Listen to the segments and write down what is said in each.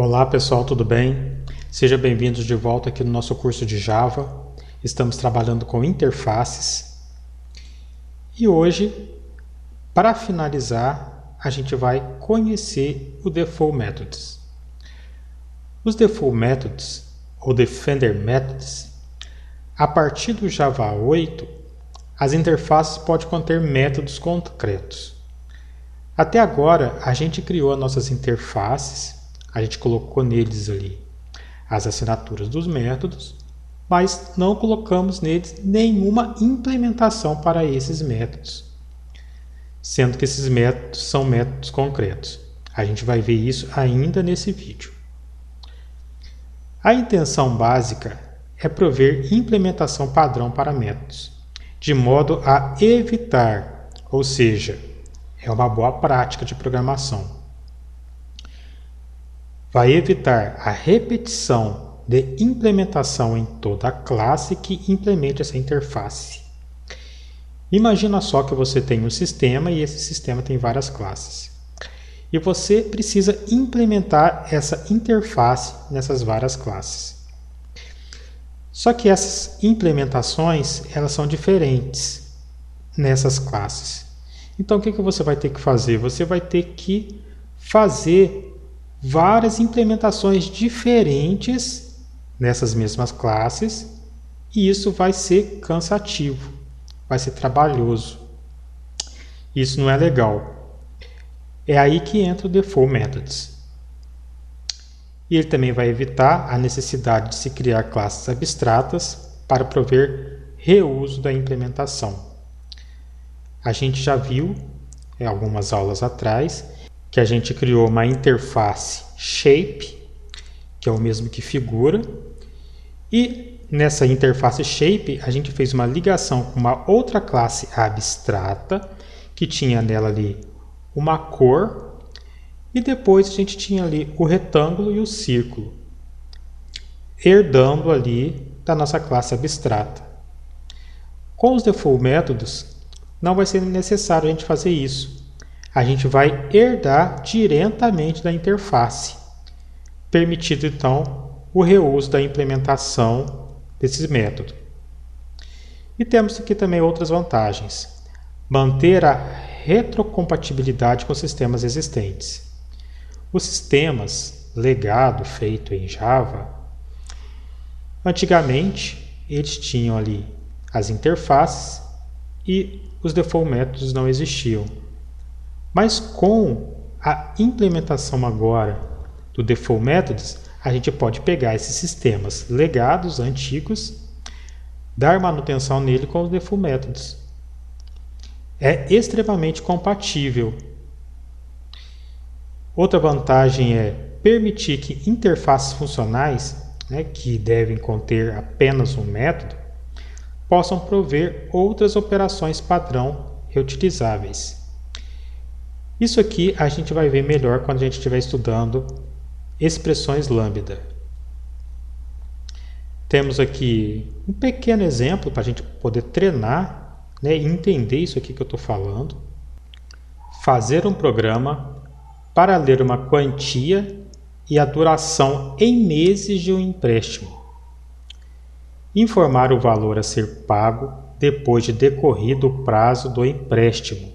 Olá pessoal, tudo bem? Sejam bem-vindos de volta aqui no nosso curso de Java. Estamos trabalhando com interfaces. E hoje, para finalizar, a gente vai conhecer o Default Methods. Os Default Methods, ou Defender Methods, a partir do Java 8, as interfaces podem conter métodos concretos. Até agora, a gente criou as nossas interfaces, a gente colocou neles ali as assinaturas dos métodos, mas não colocamos neles nenhuma implementação para esses métodos, sendo que esses métodos são métodos concretos. A gente vai ver isso ainda nesse vídeo. A intenção básica é prover implementação padrão para métodos, de modo a evitar, ou seja, é uma boa prática de programação. Vai evitar a repetição de implementação em toda a classe que implemente essa interface. Imagina só que você tem um sistema e esse sistema tem várias classes. E você precisa implementar essa interface nessas várias classes. Só que essas implementações, elas são diferentes nessas classes. Então o que você vai ter que fazer? Você vai ter que fazer várias implementações diferentes nessas mesmas classes, e isso vai ser cansativo, vai ser trabalhoso. Isso não é legal. É aí que entra o Default Methods. E ele também vai evitar a necessidade de se criar classes abstratas para prover reuso da implementação. A gente já viu, em algumas aulas atrás, que a gente criou uma interface shape, que é o mesmo que figura, e nessa interface shape a gente fez uma ligação com uma outra classe abstrata, que tinha nela ali uma cor, e depois a gente tinha ali o retângulo e o círculo, herdando ali da nossa classe abstrata. Com os default métodos, não vai ser necessário a gente fazer isso. A gente vai herdar diretamente da interface, permitido então o reuso da implementação desses métodos. E temos aqui também outras vantagens. Manter a retrocompatibilidade com sistemas existentes. Os sistemas legado feito em Java, antigamente eles tinham ali as interfaces e os default métodos não existiam. Mas com a implementação agora do Default Methods, a gente pode pegar esses sistemas legados, antigos, dar manutenção nele com os Default Methods. É extremamente compatível. Outra vantagem é permitir que interfaces funcionais, que devem conter apenas um método, possam prover outras operações padrão reutilizáveis. Isso aqui a gente vai ver melhor quando a gente estiver estudando expressões lambda. Temos aqui um pequeno exemplo para a gente poder treinar e entender isso aqui que eu estou falando. Fazer um programa para ler uma quantia e a duração em meses de um empréstimo. Informar o valor a ser pago depois de decorrido o prazo do empréstimo,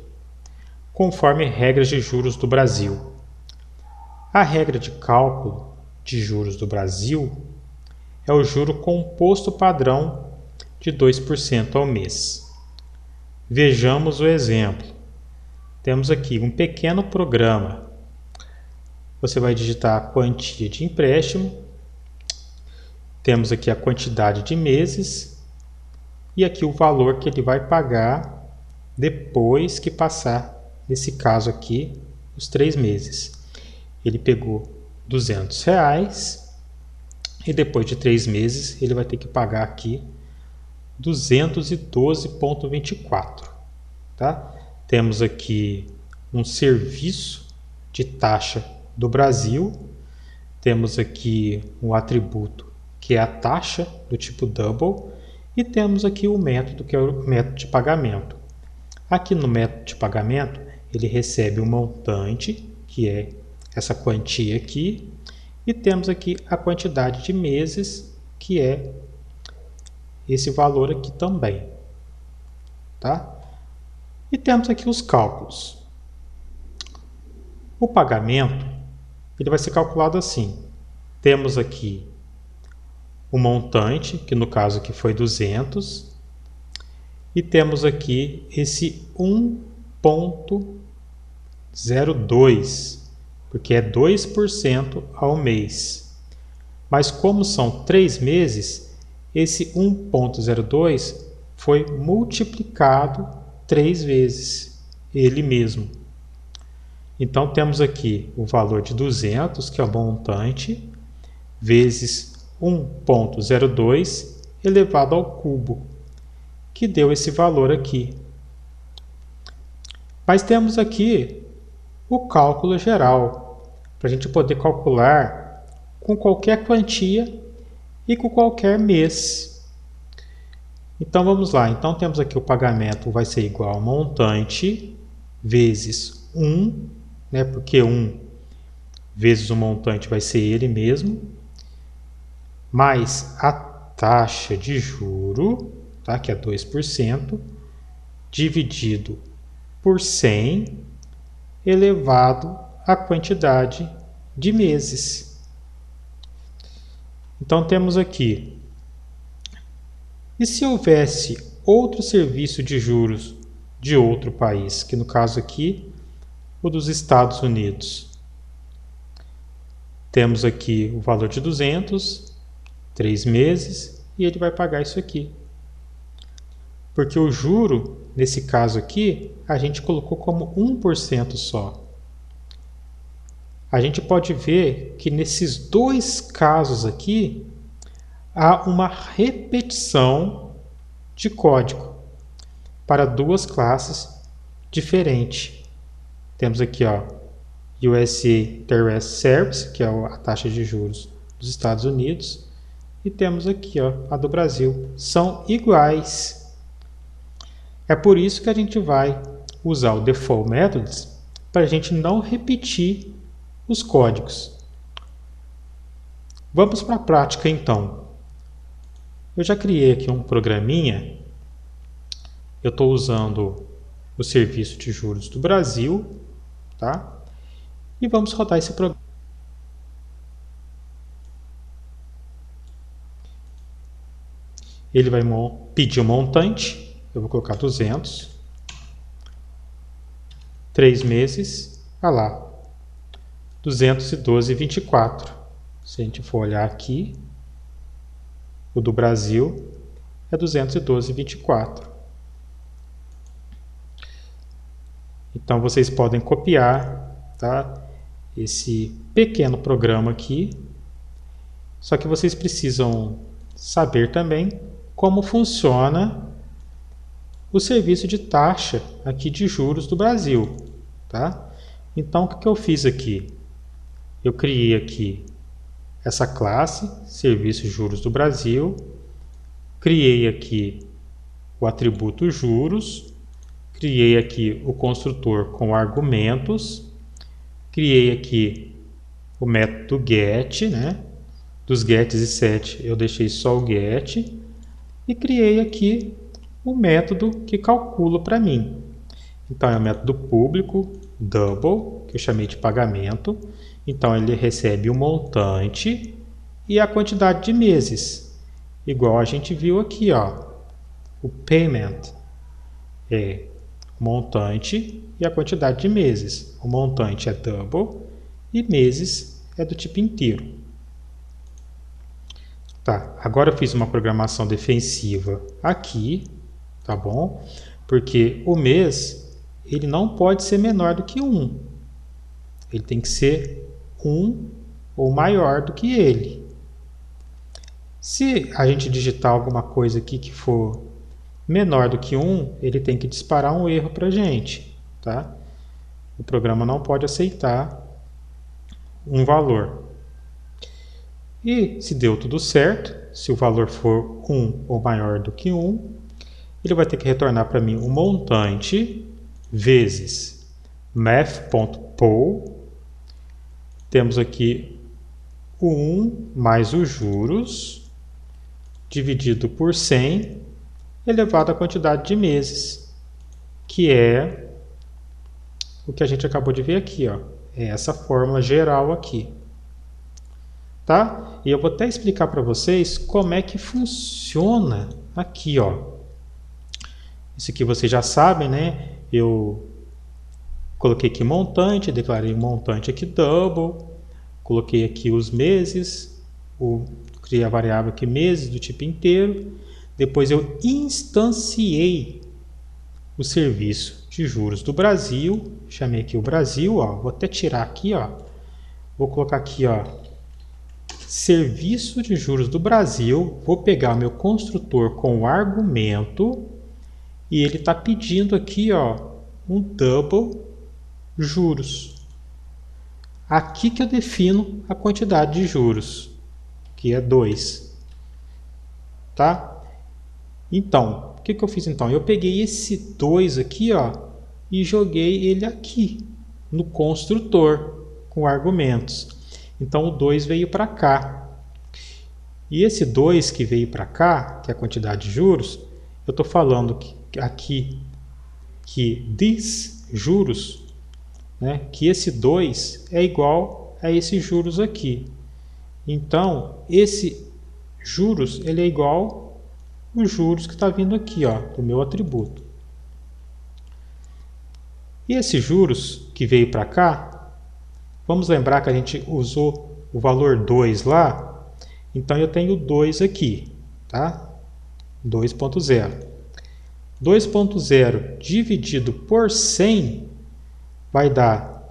conforme regras de juros do Brasil. A regra de cálculo de juros do Brasil é o juro composto padrão de 2% ao mês. Vejamos o exemplo. Temos aqui um pequeno programa. Você vai digitar a quantia de empréstimo, temos aqui a quantidade de meses e aqui o valor que ele vai pagar depois que passar, nesse caso aqui, os 3 meses. Ele pegou R$200 e depois de 3 meses ele vai ter que pagar aqui 212,24. Tá? Temos aqui um serviço de taxa do Brasil, temos aqui um atributo que é a taxa do tipo double e temos aqui o método que é o método de pagamento. Aqui no método de pagamento ele recebe um montante, que é essa quantia aqui, E temos aqui a quantidade de meses, que é esse valor aqui também. Tá? E temos aqui os cálculos. O pagamento ele vai ser calculado assim. Temos aqui o montante, que no caso aqui foi 200, e temos aqui esse 1,02, porque é 2% ao mês. Mas como são 3 meses, esse 1,02 foi multiplicado 3 vezes, ele mesmo. Então temos aqui o valor de 200, que é o montante, vezes 1,02 elevado ao cubo, que deu esse valor aqui. Mas temos aqui o cálculo geral, para a gente poder calcular com qualquer quantia e com qualquer mês. Então vamos lá, então temos aqui o pagamento vai ser igual ao montante vezes 1, né, porque 1 vezes o montante vai ser ele mesmo, mais a taxa de juro, tá, que é 2%, dividido por 100, elevado à quantidade de meses. Então temos aqui, e se houvesse outro serviço de juros de outro país, que no caso aqui, o dos Estados Unidos. Temos aqui o valor de 200, 3 meses, e ele vai pagar isso aqui. Porque o juro, nesse caso aqui, a gente colocou como 1% só. A gente pode ver que nesses dois casos aqui, há uma repetição de código para duas classes diferentes. Temos aqui, ó, USA Direct Service, que é a taxa de juros dos Estados Unidos, e temos aqui, ó, a do Brasil. São iguais. É por isso que a gente vai usar o Default Methods para a gente não repetir os códigos. Vamos para a prática então. Eu já criei aqui um programinha. Eu estou usando o serviço de juros do Brasil, tá? E vamos rodar esse programa. Ele vai pedir um montante. Eu vou colocar 200. 3 meses. Olha lá. 212,24. Se a gente for olhar aqui, o do Brasil é 212,24. Então vocês podem copiar, tá, esse pequeno programa aqui. Só que vocês precisam saber também como funciona o serviço de taxa aqui de juros do Brasil, tá? Então o que eu fiz aqui? Eu criei aqui essa classe, serviço de juros do Brasil, criei aqui o atributo juros, criei aqui o construtor com argumentos, criei aqui o método get, né? Dos gets e set eu deixei só o get, e criei aqui o método que calcula para mim. Então é o método público double, que eu chamei de pagamento. Então ele recebe o montante e a quantidade de meses, igual a gente viu aqui, ó. O payment é o montante e a quantidade de meses. O montante é double e meses é do tipo inteiro. Tá, agora eu fiz uma programação defensiva aqui, tá bom? Porque o mês, ele não pode ser menor do que 1. Ele tem que ser 1 ou maior do que ele. Se a gente digitar alguma coisa aqui que for menor do que 1, ele tem que disparar um erro para a gente, tá? O programa não pode aceitar um valor. E se deu tudo certo, se o valor for 1 ou maior do que 1, ele vai ter que retornar para mim o montante vezes math.poll. Temos aqui o 1 mais os juros dividido por 100 elevado à quantidade de meses, que é o que a gente acabou de ver aqui, ó. É essa fórmula geral aqui. Tá? E eu vou até explicar para vocês como é que funciona aqui, ó. Isso aqui vocês já sabem, né? Eu coloquei aqui montante, declarei o montante aqui double, coloquei aqui os meses, criei a variável aqui meses do tipo inteiro, depois eu instanciei o serviço de juros do Brasil, chamei aqui o Brasil, ó, vou até tirar aqui, ó, vou colocar aqui, ó, serviço de juros do Brasil, vou pegar o meu construtor com o argumento e ele está pedindo aqui, ó, um double juros. Aqui que eu defino a quantidade de juros, que é 2. Tá? Então, o que eu fiz então? Eu peguei esse 2 aqui, ó, e joguei ele aqui, no construtor, com argumentos. Então, o 2 veio para cá. E esse 2 que veio para cá, que é a quantidade de juros, eu estou falando aqui que these juros, né, que esse 2 é igual a esses juros aqui. Então, esse juros ele é igual os juros que está vindo aqui, ó, do meu atributo. E esses juros que veio para cá, vamos lembrar que a gente usou o valor 2 lá, então eu tenho 2 aqui, tá? 2.0. 2.0 dividido por 100 vai dar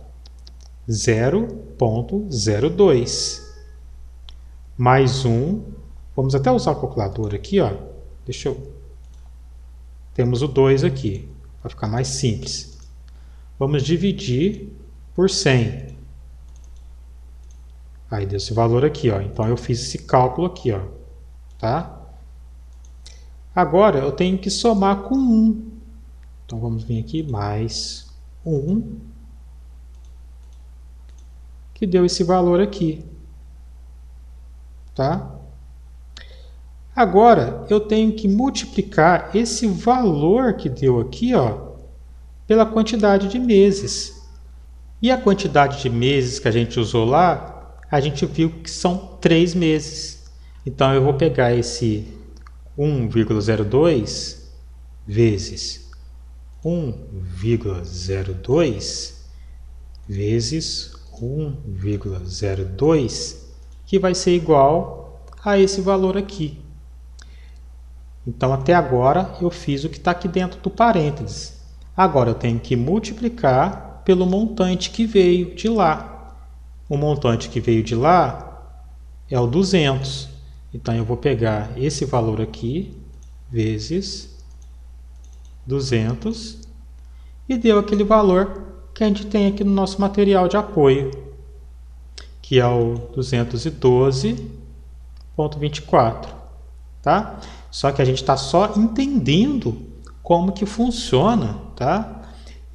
0.02. Mais 1, vamos até usar o calculador aqui, ó. Temos o 2 aqui, para ficar mais simples. Vamos dividir por 100. Aí deu esse valor aqui, ó. Então eu fiz esse cálculo aqui, ó, tá? Agora eu tenho que somar com 1. Então vamos vir aqui mais 1, que deu esse valor aqui, tá? Agora eu tenho que multiplicar esse valor que deu aqui, ó, pela quantidade de meses. E a quantidade de meses que a gente usou lá, a gente viu que são 3 meses. Então eu vou pegar esse 1,02 vezes 1,02 vezes 1,02, que vai ser igual a esse valor aqui. Então, até agora, eu fiz o que está aqui dentro do parênteses. Agora, eu tenho que multiplicar pelo montante que veio de lá. O montante que veio de lá é o 200. Então, eu vou pegar esse valor aqui, vezes 200, e deu aquele valor que a gente tem aqui no nosso material de apoio, que é o 212,24. Tá? Só que a gente está só entendendo como que funciona, tá?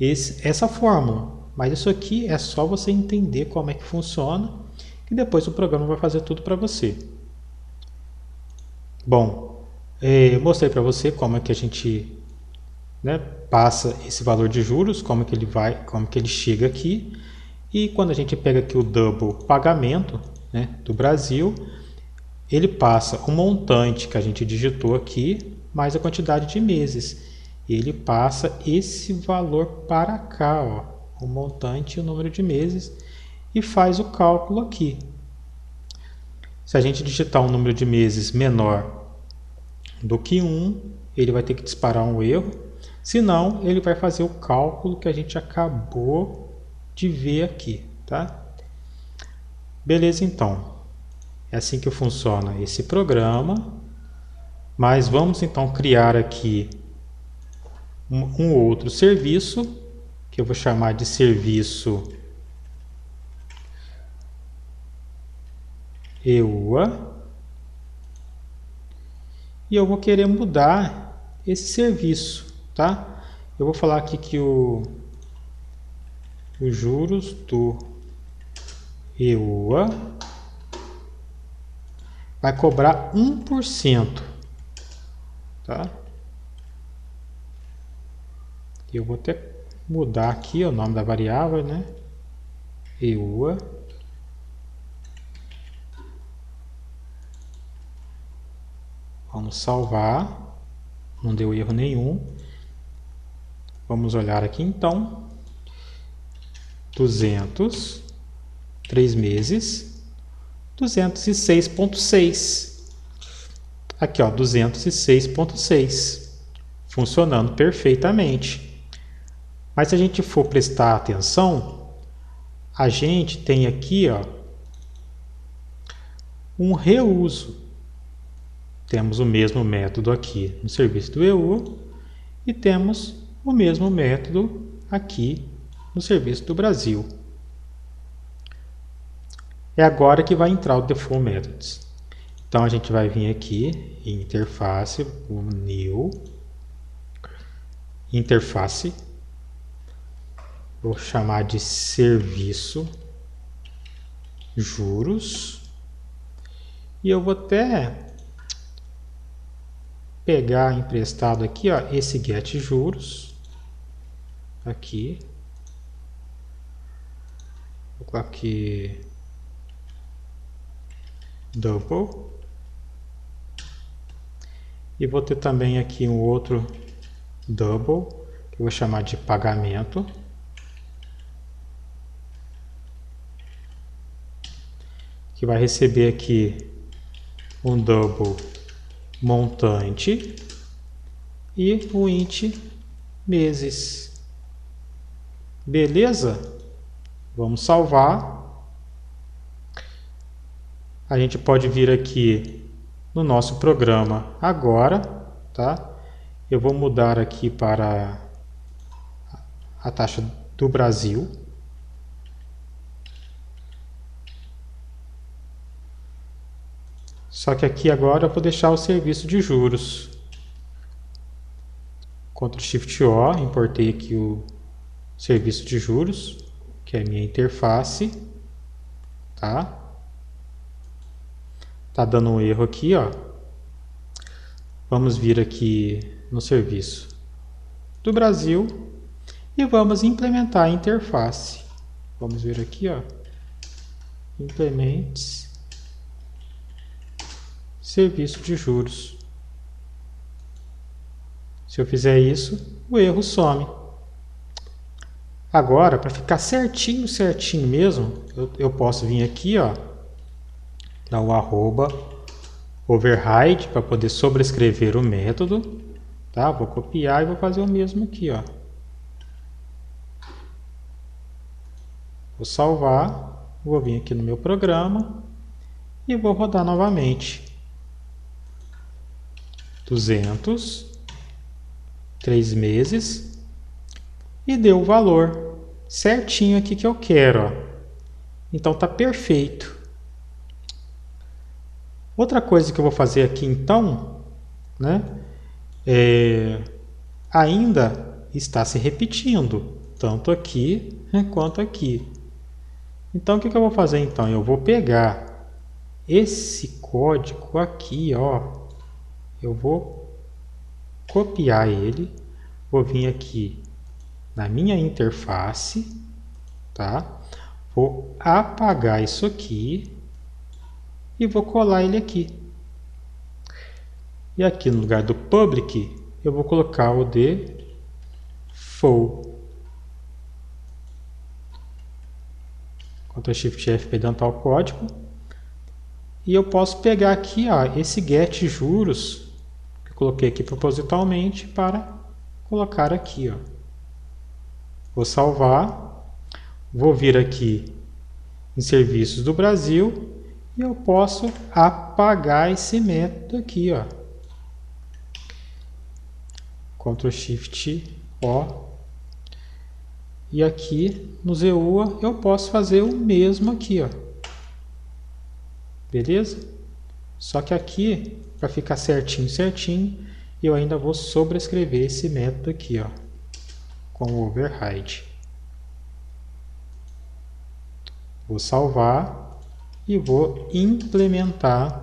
Essa fórmula. Mas isso aqui é só você entender como é que funciona, e depois o programa vai fazer tudo para você. Bom, eu mostrei para você como é que a gente, né, passa esse valor de juros, como que ele chega aqui. E quando a gente pega aqui o double pagamento, né, do Brasil, ele passa o montante que a gente digitou aqui, mais a quantidade de meses. Ele passa esse valor para cá, ó, o montante e o número de meses, e faz o cálculo aqui. Se a gente digitar um número de meses menor do que 1, ele vai ter que disparar um erro. Senão, ele vai fazer o cálculo que a gente acabou de ver aqui, tá? Beleza, então. É assim que funciona esse programa. Mas vamos então criar aqui um outro serviço, que eu vou chamar de serviço EUA. E eu vou querer mudar esse serviço, tá? Eu vou falar aqui que os juros do EUA vai cobrar 1%. Tá? Eu vou até mudar aqui o nome da variável, né? EUA. Vamos salvar. Não deu erro nenhum. Vamos olhar aqui então. 200, 3 meses, 206,6. Aqui, ó, 206,6. Funcionando perfeitamente. Mas se a gente for prestar atenção, a gente tem aqui, ó, um reuso. Temos o mesmo método aqui no serviço do EU e temos o mesmo método aqui no serviço do Brasil. É agora que vai entrar o Default Methods. Então a gente vai vir aqui em interface, o New, interface, vou chamar de serviço, juros, e eu vou até pegar emprestado aqui, ó, esse get juros, aqui, vou colocar aqui double, e vou ter também aqui um outro double, que eu vou chamar de pagamento, que vai receber aqui um double montante e o int meses. Beleza? Vamos salvar. A gente pode vir aqui no nosso programa agora, tá? Eu vou mudar aqui para a taxa do Brasil. Só que aqui agora eu vou deixar o serviço de juros. Ctrl Shift O, importei aqui o serviço de juros, que é a minha interface, tá? Tá dando um erro aqui, ó. Vamos vir aqui no serviço do Brasil e vamos implementar a interface. Vamos vir aqui, ó. Implements serviço de juros. Se eu fizer isso, o erro some. Agora, para ficar certinho mesmo, eu posso vir aqui, ó, dar o arroba override para poder sobrescrever o método, tá? Vou copiar e vou fazer o mesmo aqui, ó. Vou salvar, vou vir aqui no meu programa e vou rodar novamente. 200, 3 meses e deu o valor certinho aqui que eu quero, ó. Então tá perfeito. Outra coisa que eu vou fazer aqui então, né, ainda está se repetindo, tanto aqui quanto aqui. Então o que eu vou fazer então? Eu vou pegar esse código aqui, ó. Eu vou copiar ele, vou vir aqui na minha interface, tá? Vou apagar isso aqui e vou colar ele aqui. E aqui no lugar do public, eu vou colocar o default. Ctrl Shift F para adiantar o código. E eu posso pegar aqui, ó, esse get juros que eu coloquei aqui propositalmente para colocar aqui, ó. Vou salvar, vou vir aqui em serviços do Brasil e eu posso apagar esse método aqui, ó. Ctrl Shift O. E aqui no ZUA eu posso fazer o mesmo aqui, ó. Beleza? Só que aqui, para ficar certinho, eu ainda vou sobrescrever esse método aqui, ó, com o override. Vou salvar e vou implementar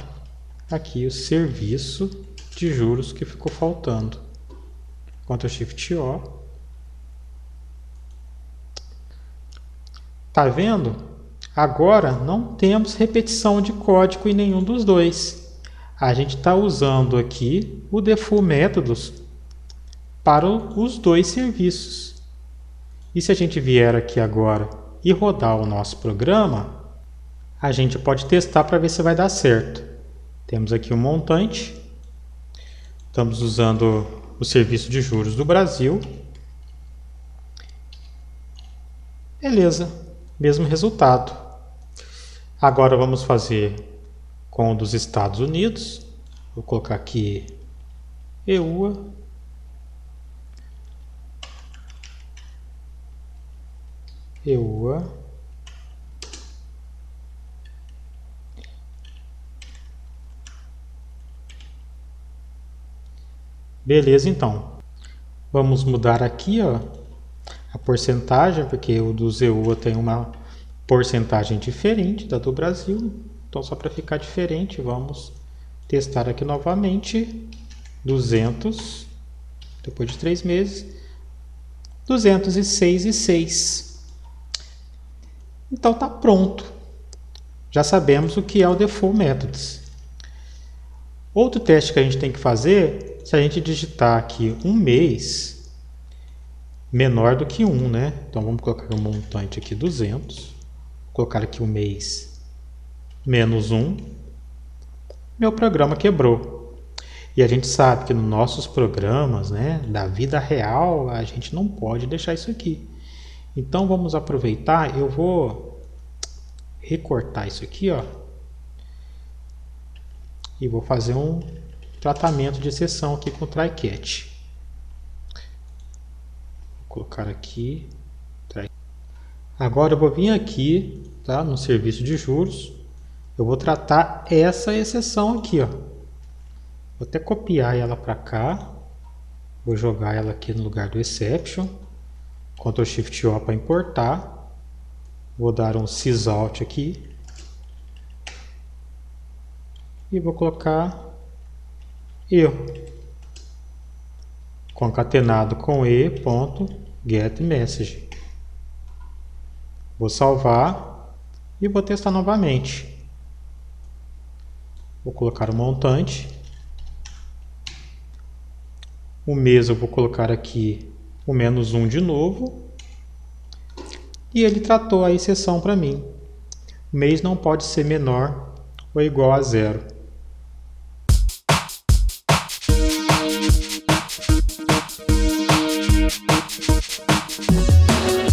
aqui o serviço de juros que ficou faltando. Ctrl Shift O. Tá vendo? Agora não temos repetição de código em nenhum dos dois. A gente está usando aqui o default métodos para os dois serviços. E se a gente vier aqui agora e rodar o nosso programa, a gente pode testar para ver se vai dar certo. Temos aqui o montante. Estamos usando o serviço de juros do Brasil. Beleza, mesmo resultado. Agora vamos fazer com o dos Estados Unidos. Vou colocar aqui EUA. EUA. Beleza, então. Vamos mudar aqui, ó, a porcentagem, porque o do EUA tem uma porcentagem diferente da do Brasil. Então, só para ficar diferente, vamos testar aqui novamente. 200, depois de 3 meses, 206,6. Então, está pronto. Já sabemos o que é o Default Methods. Outro teste que a gente tem que fazer, se a gente digitar aqui um mês menor do que 1, né? Então vamos colocar o montante aqui 200, colocar aqui o mês menos 1, meu programa quebrou. E a gente sabe que nos nossos programas, né, da vida real, a gente não pode deixar isso aqui. Então vamos aproveitar, eu vou recortar isso aqui, ó. E vou fazer um tratamento de exceção aqui com o try catch. Vou colocar aqui. Agora eu vou vir aqui, tá, no serviço de juros. Eu vou tratar essa exceção aqui, ó. Vou até copiar ela para cá. Vou jogar ela aqui no lugar do exception. Ctrl Shift O para importar. Vou dar um sysout aqui. E vou colocar erro concatenado com e.getMessage. Vou salvar e vou testar novamente. Vou colocar o montante. O mês eu vou colocar aqui o menos 1 de novo. E ele tratou a exceção para mim. O mês não pode ser menor ou igual a 0.